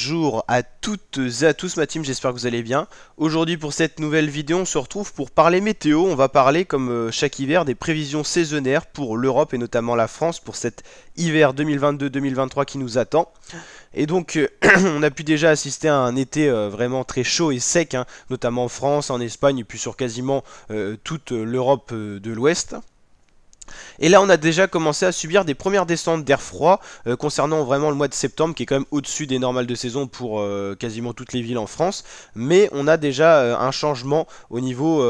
Bonjour à toutes et à tous ma team, j'espère que vous allez bien. Aujourd'hui pour cette nouvelle vidéo on se retrouve pour parler météo. On va parler comme chaque hiver des prévisions saisonnières pour l'Europe et notamment la France pour cet hiver 2022-2023 qui nous attend. Et donc on a pu déjà assister à un été vraiment très chaud et sec, hein, notamment en France, en Espagne et puis sur quasiment toute l'Europe de l'Ouest. Et là, on a déjà commencé à subir des premières descentes d'air froid concernant vraiment le mois de septembre, qui est quand même au-dessus des normales de saison pour quasiment toutes les villes en France. Mais on a déjà un changement au niveau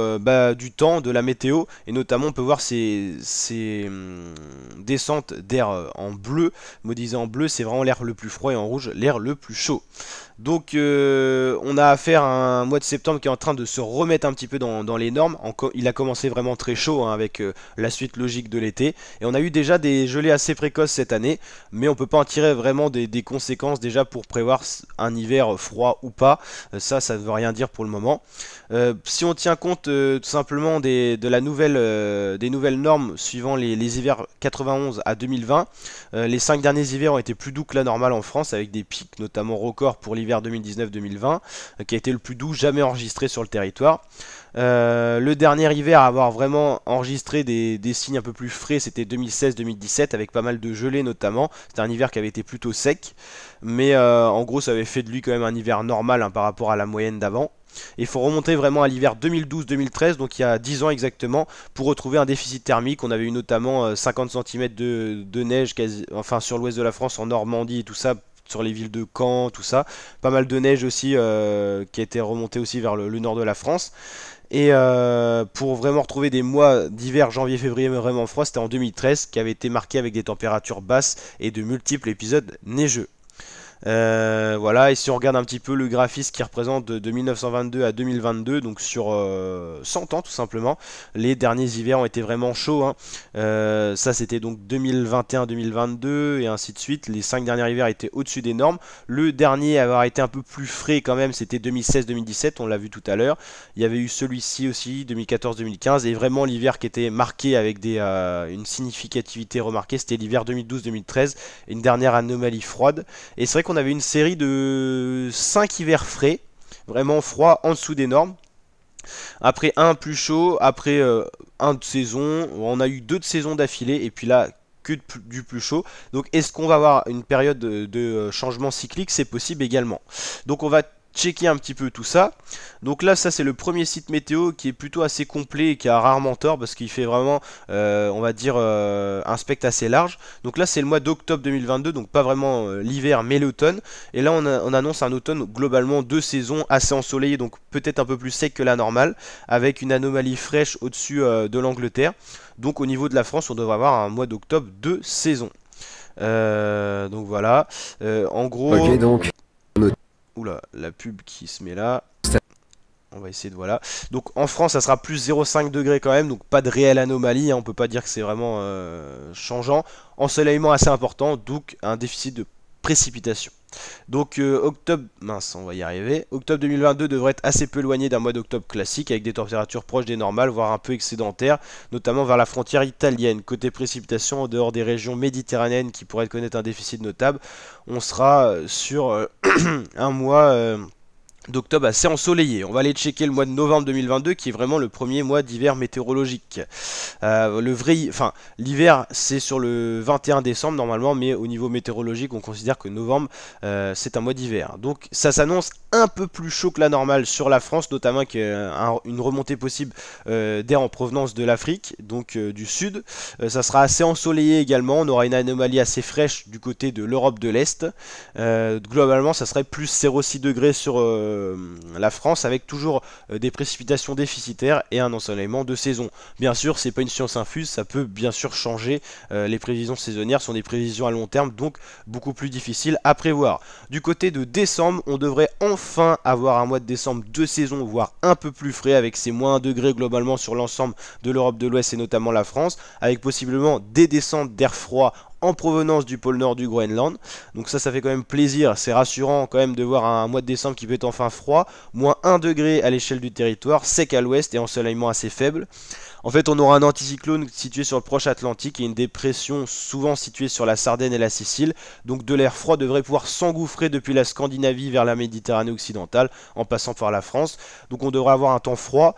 du temps, de la météo, et notamment on peut voir ces descentes d'air en bleu. Modélisé en bleu, c'est vraiment l'air le plus froid, et en rouge, l'air le plus chaud. Donc on a affaire à un mois de septembre qui est en train de se remettre un petit peu dans les normes. Il a commencé vraiment très chaud, hein, avec la suite logique de l'été. Et on a eu déjà des gelées assez précoces cette année. Mais on peut pas en tirer vraiment des conséquences déjà pour prévoir un hiver froid ou pas. Ça ne veut rien dire pour le moment. Si on tient compte tout simplement des nouvelles normes suivant les hivers 91 à 2020, les 5 derniers hivers ont été plus doux que la normale en France, avec des pics notamment records pour l'hiver 2019-2020, qui a été le plus doux jamais enregistré sur le territoire. Le dernier hiver à avoir vraiment enregistré des signes un peu plus frais, c'était 2016-2017, avec pas mal de gelées notamment. C'était un hiver qui avait été plutôt sec, mais en gros ça avait fait de lui quand même un hiver normal, hein, par rapport à la moyenne d'avant. Il faut remonter vraiment à l'hiver 2012-2013, donc il y a 10 ans exactement, pour retrouver un déficit thermique. On avait eu notamment 50 cm de neige enfin, sur l'ouest de la France, en Normandie et tout ça, sur les villes de Caen, tout ça. Pas mal de neige aussi qui a été remontée aussi vers le nord de la France. Et pour vraiment retrouver des mois d'hiver, janvier-février vraiment froid, c'était en 2013, qui avait été marqué avec des températures basses et de multiples épisodes neigeux. Voilà, et si on regarde un petit peu le graphisme qui représente de 1922 à 2022, donc sur 100 ans tout simplement, les derniers hivers ont été vraiment chauds, hein. Ça c'était donc 2021-2022 et ainsi de suite. Les 5 derniers hivers étaient au-dessus des normes. Le dernier à avoir été un peu plus frais quand même, c'était 2016-2017, on l'a vu tout à l'heure. Il y avait eu celui-ci aussi, 2014-2015, et vraiment l'hiver qui était marqué avec une significativité remarquée, c'était l'hiver 2012-2013, une dernière anomalie froide. Et c'est vrai qu'on avait une série de 5 hivers frais, vraiment froid, en dessous des normes. Après un plus chaud, après un de saison, on a eu 2 de saison d'affilée, et puis là que du plus chaud. Donc est-ce qu'on va avoir une période de changement cyclique? C'est possible également. Donc on va checker un petit peu tout ça. Donc là, ça c'est le premier site météo qui est plutôt assez complet et qui a rarement tort, parce qu'il fait vraiment, on va dire, un spectre assez large. Donc là c'est le mois d'octobre 2022, donc pas vraiment l'hiver mais l'automne. Et là on annonce un automne globalement de saison assez ensoleillé, donc peut-être un peu plus sec que la normale, avec une anomalie fraîche au-dessus de l'Angleterre. Donc au niveau de la France, on devrait avoir un mois d'octobre de saison. Donc voilà, en gros... Ok, donc, Oula, la pub qui se met là. On va essayer de voilà. Donc en France, ça sera plus 0,5 degrés quand même, donc pas de réelle anomalie, hein. On peut pas dire que c'est vraiment changeant. Ensoleillement assez important, donc un déficit de précipitation. Donc octobre, mince, on va y arriver. Octobre 2022 devrait être assez peu éloigné d'un mois d'octobre classique, avec des températures proches des normales, voire un peu excédentaires, notamment vers la frontière italienne. Côté précipitation, en dehors des régions méditerranéennes qui pourraient connaître un déficit notable, on sera sur un mois d'octobre assez ensoleillé. On va aller checker le mois de novembre 2022, qui est vraiment le premier mois d'hiver météorologique. L'hiver c'est sur le 21 décembre normalement, mais au niveau météorologique on considère que novembre c'est un mois d'hiver. Donc ça s'annonce un peu plus chaud que la normale sur la France, notamment avec une remontée possible d'air en provenance de l'Afrique, donc du sud. Ça sera assez ensoleillé également, on aura une anomalie assez fraîche du côté de l'Europe de l'Est. Globalement ça serait plus 0,6 degrés sur la France, avec toujours des précipitations déficitaires et un ensoleillement de saison. Bien sûr, c'est pas une science infuse, ça peut bien sûr changer. Les prévisions saisonnières sont des prévisions à long terme, donc beaucoup plus difficiles à prévoir. Du côté de décembre, on devrait enfin avoir un mois de décembre de saison, voire un peu plus frais, avec ses moins 1 degré globalement sur l'ensemble de l'Europe de l'Ouest et notamment la France, avec possiblement des descentes d'air froid en provenance du pôle nord du Groenland. Donc ça fait quand même plaisir, c'est rassurant quand même de voir un mois de décembre qui peut être enfin froid, moins 1 degré à l'échelle du territoire, sec à l'ouest et ensoleillement assez faible. En fait, on aura un anticyclone situé sur le proche Atlantique et une dépression souvent située sur la Sardaigne et la Sicile. Donc de l'air froid devrait pouvoir s'engouffrer depuis la Scandinavie vers la Méditerranée occidentale en passant par la France. Donc on devrait avoir un temps froid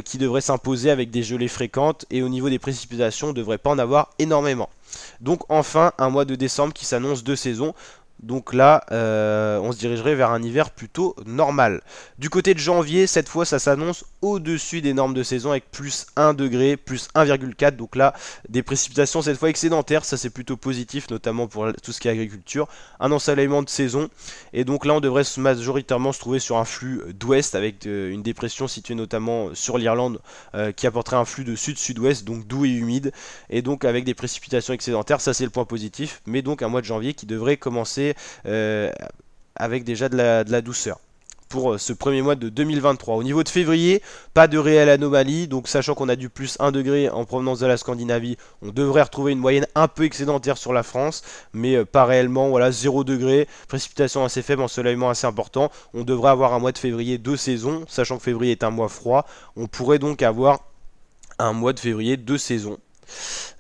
qui devrait s'imposer avec des gelées fréquentes et au niveau des précipitations, on ne devrait pas en avoir énormément. Donc enfin, un mois de décembre qui s'annonce de saison. Donc là, on se dirigerait vers un hiver plutôt normal. Du côté de janvier, cette fois, ça s'annonce au-dessus des normes de saison avec plus 1 degré, plus 1,4. Donc là, des précipitations cette fois excédentaires. Ça, c'est plutôt positif, notamment pour tout ce qui est agriculture. Un ensoleillement de saison. Et donc là, on devrait majoritairement se trouver sur un flux d'ouest avec une dépression située notamment sur l'Irlande qui apporterait un flux de sud-sud-ouest, donc doux et humide. Et donc avec des précipitations excédentaires, ça c'est le point positif. Mais donc un mois de janvier qui devrait commencer avec déjà de la douceur pour ce premier mois de 2023. Au niveau de février, pas de réelle anomalie, donc sachant qu'on a du plus 1 degré en provenance de la Scandinavie, on devrait retrouver une moyenne un peu excédentaire sur la France, mais pas réellement, voilà, 0 degré, précipitation assez faible, ensoleillement assez important. On devrait avoir un mois de février de saison, sachant que février est un mois froid, on pourrait donc avoir un mois de février de saison.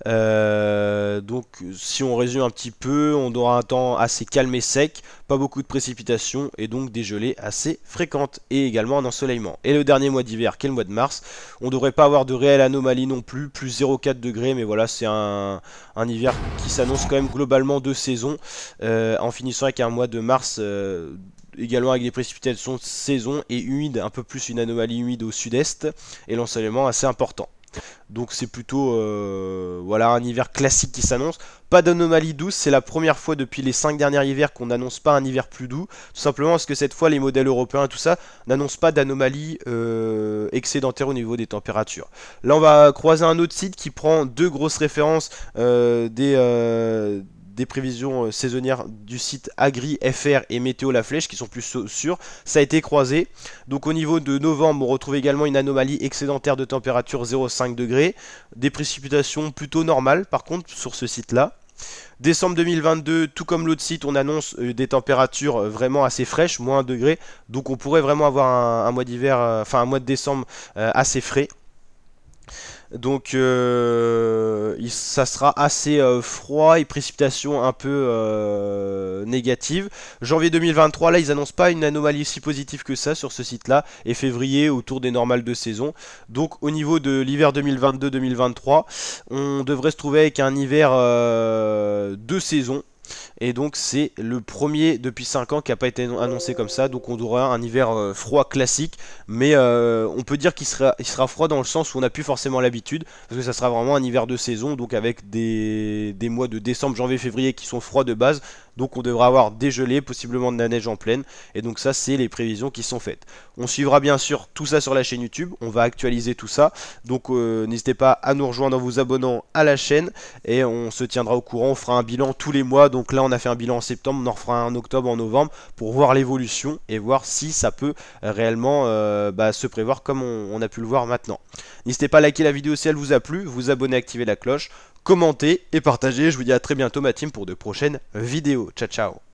Donc si on résume un petit peu, on aura un temps assez calme et sec, pas beaucoup de précipitations et donc des gelées assez fréquentes et également un ensoleillement. Et le dernier mois d'hiver qui est le mois de mars, on devrait pas avoir de réelle anomalie non plus, plus 0,4 degrés, mais voilà, c'est un hiver qui s'annonce quand même globalement de saison, en finissant avec un mois de mars également avec des précipitations de saison et humide, un peu plus une anomalie humide au sud-est et l'ensoleillement assez important. Donc c'est plutôt voilà, un hiver classique qui s'annonce. Pas d'anomalie douce, c'est la première fois depuis les 5 derniers hivers qu'on n'annonce pas un hiver plus doux. Tout simplement parce que cette fois les modèles européens et tout ça n'annoncent pas d'anomalie excédentaire au niveau des températures. Là on va croiser un autre site qui prend deux grosses références des prévisions saisonnières du site Agri FR et Météo La Flèche qui sont plus sûrs. Ça a été croisé. Donc au niveau de novembre, on retrouve également une anomalie excédentaire de température 0,5 degrés. Des précipitations plutôt normales par contre sur ce site-là. Décembre 2022, tout comme l'autre site, on annonce des températures vraiment assez fraîches, moins 1 degré. Donc on pourrait vraiment avoir un mois d'hiver, enfin un mois de décembre assez frais. Donc ça sera assez froid et précipitations un peu négatives. Janvier 2023, là ils annoncent pas une anomalie si positive que ça sur ce site là. Et février autour des normales de saison. Donc au niveau de l'hiver 2022-2023, on devrait se trouver avec un hiver de saison. Et donc c'est le premier depuis 5 ans qui n'a pas été annoncé comme ça. Donc on aura un hiver froid classique. Mais on peut dire qu'il sera froid dans le sens où on n'a plus forcément l'habitude. Parce que ça sera vraiment un hiver de saison. Donc avec des mois de décembre, janvier, février qui sont froids de base. Donc on devra avoir des gelées, possiblement de la neige en pleine. Et donc ça c'est les prévisions qui sont faites. On suivra bien sûr tout ça sur la chaîne YouTube. On va actualiser tout ça. Donc n'hésitez pas à nous rejoindre en vous abonnant à la chaîne. Et on se tiendra au courant. On fera un bilan tous les mois. Donc là on a fait un bilan en septembre. On en refera un en octobre, en novembre. Pour voir l'évolution et voir si ça peut réellement se prévoir comme on a pu le voir maintenant. N'hésitez pas à liker la vidéo si elle vous a plu. Vous abonner, activer la cloche. Commentez et partagez. Je vous dis à très bientôt ma team pour de prochaines vidéos. Ciao ciao.